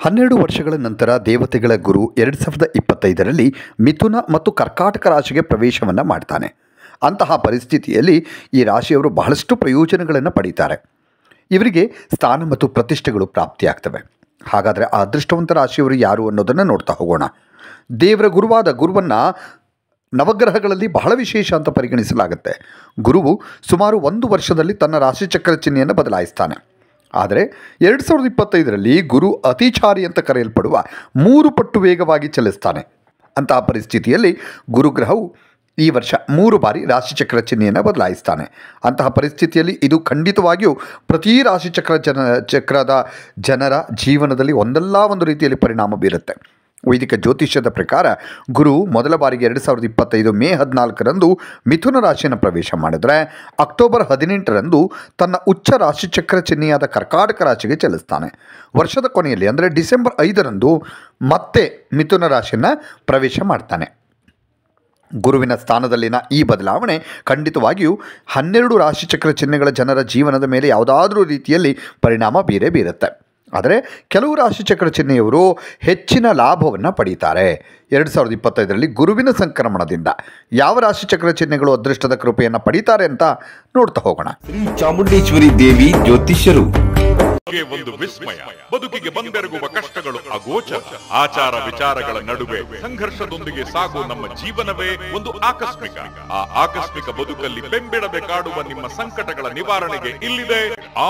12 ವರ್ಷಗಳ ನಂತರ ದೇವತೆಗಳ ಗುರು 2025ರಲ್ಲಿ ಮಿಥುನ ಮತ್ತು ಕರ್ಕಾಟಕ ರಾಶಿಗೆ ಪ್ರವೇಶವನ್ನು ಮಾಡ್ತಾನೆ. ಅಂತಹ ಪರಿಸ್ಥಿತಿಯಲ್ಲಿ ಈ ರಾಶಿಯವರು ಬಹಳಷ್ಟು ಪ್ರಯೋಜನಗಳನ್ನು ಪಡೀತಾರೆ. ಇವರಿಗೆ ಸ್ಥಾನ ಮತ್ತು ಪ್ರತಿಷ್ಠೆಗಳು ಪ್ರಾಪ್ತಿಯಾಗ್ತವೆ. ಹಾಗಾದರೆ ಆ ಅದೃಷ್ಟವಂತ ರಾಶಿಯವರು ಯಾರು ಅನ್ನೋದನ್ನು ನೋಡ್ತಾ ಹೋಗೋಣ. ದೇವರ ಗುರುವಾದ ಗುರುವನ್ನು ನವಗ್ರಹಗಳಲ್ಲಿ ಬಹಳ ವಿಶೇಷ ಅಂತ ಪರಿಗಣಿಸಲಾಗುತ್ತೆ. ಗುರುವು ಸುಮಾರು 1 ವರ್ಷದಲ್ಲಿ ತನ್ನ ರಾಶಿಚಕ್ರ ಚಿಹ್ನೆಯನ್ನು ಬದಲಾಯಿಸ್ತಾನೆ. ಆದರೆ 2025ರಲ್ಲಿ ಗುರು ಅತಿಚಾರಿ ಅಂತ ಕರೆಯಲ್ಪಡುವ 3 ಪಟ್ಟು ವೇಗವಾಗಿ ಚಲಿಸ್ತಾನೆ. ಅಂತಹ ಪರಿಸ್ಥಿತಿಯಲ್ಲಿ ಗುರುಗ್ರಹವು ಈ ವರ್ಷ 3 ಬಾರಿ ರಾಶಿಚಕ್ರ ಚಿಹ್ನೆಯನ್ನು ಬದಲಾಯಿಸ್ತಾನೆ. ಅಂತಹ ಪರಿಸ್ಥಿತಿಯಲ್ಲಿ ಇದು ಖಂಡಿತವಾಗಿಯೂ ಪ್ರತಿ ರಾಶಿಚಕ್ರದ ಜನರ ಜೀವನದಲ್ಲಿ ಒಂದಲ್ಲ ಒಂದು ರೀತಿಯಲ್ಲಿ ಪರಿಣಾಮ ಬೀರುತ್ತೆ. ವೈದಿಕ ಜ್ಯೋತಿಷ್ಯದ ಪ್ರಕಾರ ಗುರು ಮೊದಲ ಬಾರಿಗೆ 2025 ಮೇ 14ರಂದು ಮಿಥುನ ರಾಶಿಯನ್ನು ಪ್ರವೇಶ ಮಾಡಿದರೆ ಅಕ್ಟೋಬರ್ 18ರಂದು ತನ್ನ ಉಚ್ಚ ರಾಶಿಚಕ್ರ ಚಿಹ್ನೆಯಾದ ಕರ್ಕಾಟಕ ರಾಶಿಗೆ ಚಲಿಸ್ತಾನೆ. ವರ್ಷದ ಕೊನೆಯಲ್ಲಿ ಅಂದರೆ ಡಿಸೆಂಬರ್ 5ರಂದು ಮತ್ತೆ ಮಿಥುನ ರಾಶಿಯನ್ನು ಪ್ರವೇಶ ಮಾಡ್ತಾನೆ. ಗುರುವಿನ ಸ್ಥಾನದಲ್ಲಿನ ಈ ಬದಲಾವಣೆ ಖಂಡಿತವಾಗಿಯೂ 12 ರಾಶಿಚಕ್ರ ಚಿಹ್ನೆಗಳ ಜನರ ಜೀವನದ ಮೇಲೆ ಯಾವುದಾದ್ರೂ ರೀತಿಯಲ್ಲಿ ಪರಿಣಾಮ ಬೀರುತ್ತೆ. ಆದರೆ ಕೆಲವು ರಾಶಿಚಕ್ರ ಚಿಹ್ನೆಯವರು ಹೆಚ್ಚಿನ ಲಾಭವನ್ನು ಪಡೀತಾರೆ. 2025ರಲ್ಲಿ ಗುರುವಿನ ಸಂಕ್ರಮಣದಿಂದ ಯಾವ ರಾಶಿಚಕ್ರ ಚಿಹ್ನೆಗಳು ಅದೃಷ್ಟದ ಕೃಪೆಯನ್ನು ಪಡೀತಾರೆ ಅಂತ ನೋಡ್ತಾ ಹೋಗೋಣ. ಶ್ರೀ ಚಾಮುಂಡೇಶ್ವರಿ ದೇವಿ ಜ್ಯೋತಿಷ್ಯರು ಒಂದು ವಿಸ್ಮಯ, ಬದುಕಿಗೆ ಬಂದೆರಗುವ ಕಷ್ಟಗಳು ಅಗೋಚರ, ಆಚಾರ ವಿಚಾರಗಳ ನಡುವೆ ಸಂಘರ್ಷದೊಂದಿಗೆ ಸಾಗುವ ನಮ್ಮ ಜೀವನವೇ ಒಂದು ಆಕಸ್ಮಿಕ. ಆ ಆಕಸ್ಮಿಕ ಬದುಕಲ್ಲಿ ಬೆಂಬಿಡದೆ ಕಾಡುವ ನಿಮ್ಮ ಸಂಕಟಗಳ ನಿವಾರಣೆಗೆ ಇಲ್ಲಿದೆ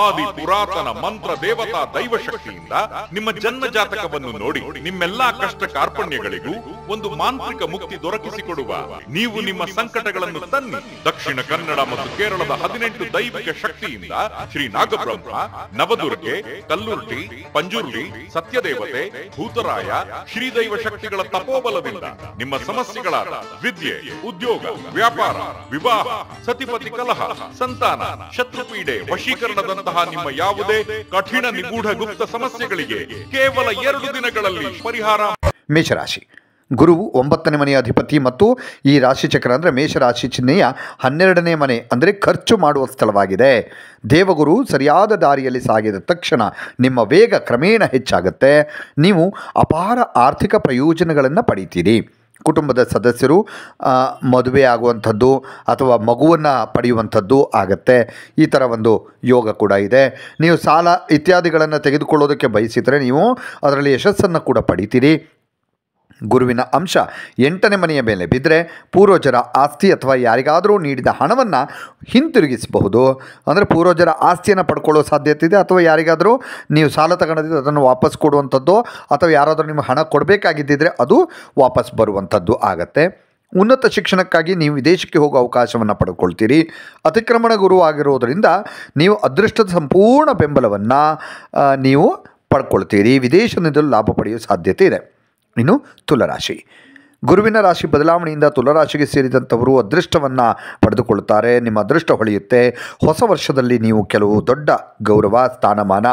ಆದಿ ಪುರಾತನ ಮಂತ್ರ ದೇವತಾ ದೈವ ಶಕ್ತಿಯಿಂದ ನಿಮ್ಮ ಜನ್ಮ ಜಾತಕವನ್ನು ನೋಡಿ ನಿಮ್ಮೆಲ್ಲಾ ಕಷ್ಟ ಕಾರ್ಪಣ್ಯಗಳಿಗೂ ಒಂದು ಮಾಂತ್ರಿಕ ಮುಕ್ತಿ ದೊರಕಿಸಿಕೊಡುವ ನೀವು ನಿಮ್ಮ ಸಂಕಟಗಳನ್ನು ತನ್ನಿ. ದಕ್ಷಿಣ ಕನ್ನಡ ಮತ್ತು ಕೇರಳದ 18 ದೈವಿಕ ಶಕ್ತಿಯಿಂದ ಶ್ರೀ ನಾಗಬ್ರಹ್ಮ, ನವದುರ್ಗೆ, ಕಲ್ಲುರ್ಟಿ, ಪಂಜುರ್ಲಿ, ಸತ್ಯದೇವತೆ, ಭೂತರಾಯ, ಶ್ರೀದೈವ ಶಕ್ತಿಗಳ ತಪೋಬಲದಿಂದ ನಿಮ್ಮ ಸಮಸ್ಯೆಗಳಾದ ವಿದ್ಯೆ, ಉದ್ಯೋಗ, ವ್ಯಾಪಾರ, ವಿವಾಹ, ಸತಿಪತಿ ಕಲಹ, ಸಂತಾನ, ಶತ್ರುಪೀಡೆ, ವಶೀಕರಣದಂತಹ ನಿಮ್ಮ ಯಾವುದೇ ಕಠಿಣ ನಿಗೂಢ ಗುಪ್ತ ಸಮಸ್ಯೆಗಳಿಗೆ ಕೇವಲ 2 ದಿನಗಳಲ್ಲಿ ಪರಿಹಾರ. ಮೇಷರಾಶಿ ಗುರುವು 9ನೇ ಮನೆಯ ಅಧಿಪತಿ ಮತ್ತು ಈ ರಾಶಿಚಕ್ರ ಅಂದರೆ ಮೇಷರಾಶಿ ಚಿಹ್ನೆಯ 12ನೇ ಮನೆ ಅಂದರೆ ಖರ್ಚು ಮಾಡುವ ಸ್ಥಳವಾಗಿದೆ. ದೇವಗುರು ಸರಿಯಾದ ದಾರಿಯಲ್ಲಿ ಸಾಗಿದ ತಕ್ಷಣ ನಿಮ್ಮ ವೇಗ ಕ್ರಮೇಣ ಹೆಚ್ಚಾಗುತ್ತೆ. ನೀವು ಅಪಾರ ಆರ್ಥಿಕ ಪ್ರಯೋಜನಗಳನ್ನು ಪಡಿತೀರಿ. ಕುಟುಂಬದ ಸದಸ್ಯರು ಮದುವೆ ಆಗುವಂಥದ್ದು ಅಥವಾ ಮಗುವನ್ನು ಪಡೆಯುವಂಥದ್ದು ಆಗತ್ತೆ. ಈ ಥರ ಒಂದು ಯೋಗ ಕೂಡ ಇದೆ. ನೀವು ಸಾಲ ಇತ್ಯಾದಿಗಳನ್ನು ತೆಗೆದುಕೊಳ್ಳೋದಕ್ಕೆ ಬಯಸಿದರೆ ನೀವು ಅದರಲ್ಲಿ ಯಶಸ್ಸನ್ನು ಕೂಡ ಪಡಿತೀರಿ. ಗುರುವಿನ ಅಂಶ 8ನೇ ಮನೆಯ ಮೇಲೆ ಬಿದ್ದರೆ ಪೂರ್ವಜರ ಆಸ್ತಿ ಅಥವಾ ಯಾರಿಗಾದರೂ ನೀಡಿದ ಹಣವನ್ನು ಹಿಂತಿರುಗಿಸಬಹುದು. ಅಂದರೆ ಪೂರ್ವಜರ ಆಸ್ತಿಯನ್ನು ಪಡ್ಕೊಳ್ಳೋ ಸಾಧ್ಯತೆ ಇದೆ. ಅಥವಾ ಯಾರಿಗಾದರೂ ನೀವು ಸಾಲ ತಗೊಂಡಿದ್ದರೆ ಅದನ್ನು ವಾಪಸ್ ಕೊಡುವಂಥದ್ದು ಅಥವಾ ಯಾರಾದರೂ ನಿಮಗೆ ಹಣ ಕೊಡಬೇಕಾಗಿದ್ದಿದ್ರೆ ಅದು ವಾಪಸ್ ಬರುವಂಥದ್ದು ಆಗತ್ತೆ. ಉನ್ನತ ಶಿಕ್ಷಣಕ್ಕಾಗಿ ನೀವು ವಿದೇಶಕ್ಕೆ ಹೋಗೋ ಅವಕಾಶವನ್ನು ಪಡ್ಕೊಳ್ತೀರಿ. ಅತಿಕ್ರಮಣ ಗುರು ಆಗಿರೋದರಿಂದ ನೀವು ಅದೃಷ್ಟದ ಸಂಪೂರ್ಣ ಬೆಂಬಲವನ್ನು ನೀವು ಪಡ್ಕೊಳ್ತೀರಿ. ವಿದೇಶದಿಂದಲೂ ಲಾಭ ಪಡೆಯುವ ಸಾಧ್ಯತೆ ಇದೆ. ಇನ್ನು ತುಲಾರಾಶಿ ಗುರುವಿನ ರಾಶಿ ಬದಲಾವಣೆಯಿಂದ ತುಲಾರಾಶಿಗೆ ಸೇರಿದಂಥವರು ಅದೃಷ್ಟವನ್ನು ಪಡೆದುಕೊಳ್ಳುತ್ತಾರೆ. ನಿಮ್ಮ ಅದೃಷ್ಟ ಹೊಳೆಯುತ್ತೆ. ಹೊಸ ವರ್ಷದಲ್ಲಿ ನೀವು ಕೆಲವು ದೊಡ್ಡ ಗೌರವ, ಸ್ಥಾನಮಾನ,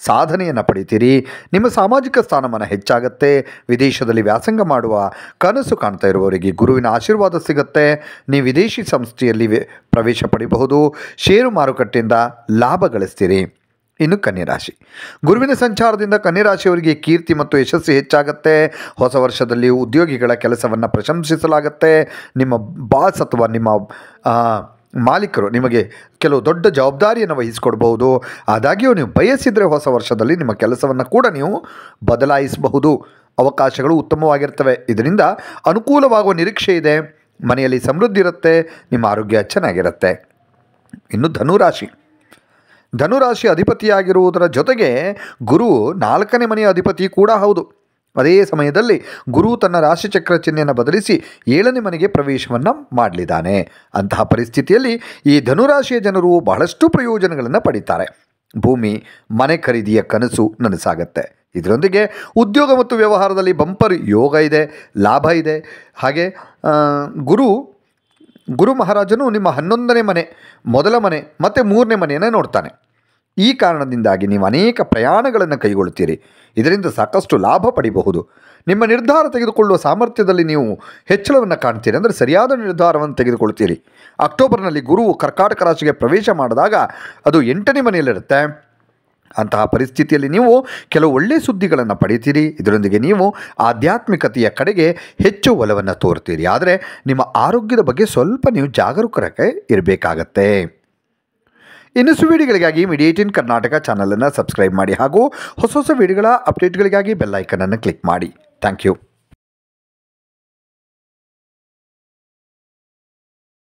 ಸಾಧನೆಯನ್ನು ಪಡಿತೀರಿ. ನಿಮ್ಮ ಸಾಮಾಜಿಕ ಸ್ಥಾನಮಾನ ಹೆಚ್ಚಾಗುತ್ತೆ. ವಿದೇಶದಲ್ಲಿ ವ್ಯಾಸಂಗ ಮಾಡುವ ಕನಸು ಕಾಣ್ತಾ ಇರುವವರಿಗೆ ಗುರುವಿನ ಆಶೀರ್ವಾದ ಸಿಗುತ್ತೆ. ನೀವು ವಿದೇಶಿ ಸಂಸ್ಥೆಯಲ್ಲಿ ಪ್ರವೇಶ ಪಡೆಯಬಹುದು. ಷೇರು ಮಾರುಕಟ್ಟೆಯಿಂದ ಲಾಭ ಗಳಿಸ್ತೀರಿ. ಇನ್ನು ಕನ್ಯರಾಶಿ ಗುರುವಿನ ಸಂಚಾರದಿಂದ ಕನ್ಯರಾಶಿಯವರಿಗೆ ಕೀರ್ತಿ ಮತ್ತು ಯಶಸ್ಸು ಹೆಚ್ಚಾಗುತ್ತೆ. ಹೊಸ ವರ್ಷದಲ್ಲಿ ಉದ್ಯೋಗಿಗಳ ಕೆಲಸವನ್ನು ಪ್ರಶಂಸಿಸಲಾಗುತ್ತೆ. ನಿಮ್ಮ ಬಾಸ್ ಅಥವಾ ನಿಮ್ಮ ಮಾಲೀಕರು ನಿಮಗೆ ಕೆಲವು ದೊಡ್ಡ ಜವಾಬ್ದಾರಿಯನ್ನು ವಹಿಸಿಕೊಡ್ಬಹುದು. ಆದಾಗ್ಯೂ ನೀವು ಬಯಸಿದರೆ ಹೊಸ ವರ್ಷದಲ್ಲಿ ನಿಮ್ಮ ಕೆಲಸವನ್ನು ಕೂಡ ನೀವು ಬದಲಾಯಿಸಬಹುದು. ಅವಕಾಶಗಳು ಉತ್ತಮವಾಗಿರ್ತವೆ. ಇದರಿಂದ ಅನುಕೂಲವಾಗುವ ನಿರೀಕ್ಷೆ ಇದೆ. ಮನೆಯಲ್ಲಿ ಸಮೃದ್ಧಿ ಇರುತ್ತೆ. ನಿಮ್ಮ ಆರೋಗ್ಯ ಚೆನ್ನಾಗಿರುತ್ತೆ. ಇನ್ನು ಧನುರಾಶಿ ಅಧಿಪತಿಯಾಗಿರುವುದರ ಜೊತೆಗೆ ಗುರು 4ನೇ ಮನೆಯ ಅಧಿಪತಿ ಕೂಡ ಹೌದು. ಅದೇ ಸಮಯದಲ್ಲಿ ಗುರು ತನ್ನ ರಾಶಿಚಕ್ರ ಚಿಹ್ನೆಯನ್ನು ಬದಲಿಸಿ 7ನೇ ಮನೆಗೆ ಪ್ರವೇಶವನ್ನು ಮಾಡಲಿದ್ದಾನೆ. ಅಂತಹ ಪರಿಸ್ಥಿತಿಯಲ್ಲಿ ಈ ಧನುರಾಶಿಯ ಜನರು ಬಹಳಷ್ಟು ಪ್ರಯೋಜನಗಳನ್ನು ಪಡೀತಾರೆ. ಭೂಮಿ, ಮನೆ ಖರೀದಿಯ ಕನಸು ನನಸಾಗತ್ತೆ. ಇದರೊಂದಿಗೆ ಉದ್ಯೋಗ ಮತ್ತು ವ್ಯವಹಾರದಲ್ಲಿ ಬಂಪರ್ ಯೋಗ ಇದೆ, ಲಾಭ ಇದೆ. ಹಾಗೆ ಗುರು ಮಹಾರಾಜನು ನಿಮ್ಮ 11ನೇ ಮನೆ, ಮೊದಲ ಮನೆ ಮತ್ತು 3ನೇ ಮನೆಯನ್ನು ನೋಡ್ತಾನೆ. ಈ ಕಾರಣದಿಂದಾಗಿ ನೀವು ಅನೇಕ ಪ್ರಯಾಣಗಳನ್ನು ಕೈಗೊಳ್ಳುತ್ತೀರಿ. ಇದರಿಂದ ಸಾಕಷ್ಟು ಲಾಭ ಪಡೆಯಬಹುದು. ನಿಮ್ಮ ನಿರ್ಧಾರ ತೆಗೆದುಕೊಳ್ಳುವ ಸಾಮರ್ಥ್ಯದಲ್ಲಿ ನೀವು ಹೆಚ್ಚಳವನ್ನು ಕಾಣ್ತೀರಿ. ಅಂದರೆ ಸರಿಯಾದ ನಿರ್ಧಾರವನ್ನು ತೆಗೆದುಕೊಳ್ತೀರಿ. ಅಕ್ಟೋಬರ್ನಲ್ಲಿ ಗುರುವು ಕರ್ಕಾಟಕ ರಾಶಿಗೆ ಪ್ರವೇಶ ಮಾಡಿದಾಗ ಅದು 8ನೇ ಮನೆಯಲ್ಲಿರುತ್ತೆ. ಅಂತಹ ಪರಿಸ್ಥಿತಿಯಲ್ಲಿ ನೀವು ಕೆಲವು ಒಳ್ಳೆಯ ಸುದ್ದಿಗಳನ್ನು ಪಡಿತೀರಿ. ಇದರೊಂದಿಗೆ ನೀವು ಆಧ್ಯಾತ್ಮಿಕತೆಯ ಕಡೆಗೆ ಹೆಚ್ಚು ಒಲವನ್ನು ತೋರ್ತೀರಿ. ಆದರೆ ನಿಮ್ಮ ಆರೋಗ್ಯದ ಬಗ್ಗೆ ಸ್ವಲ್ಪ ನೀವು ಜಾಗರೂಕರಾಗಿ ಇರಬೇಕಾಗತ್ತೆ. ಇನ್ನಷ್ಟು ವಿಡಿಯೋಗಳಿಗಾಗಿ ಮೀಡಿಯಾ 18 ಕರ್ನಾಟಕ ಚಾನಲನ್ನು ಸಬ್ಸ್ಕ್ರೈಬ್ ಮಾಡಿ ಹಾಗೂ ಹೊಸ ಹೊಸ ವಿಡಿಯೋಗಳ ಅಪ್ಡೇಟ್ಗಳಿಗಾಗಿ ಬೆಲ್ ಐಕನನ್ನು ಕ್ಲಿಕ್ ಮಾಡಿ. Thank you.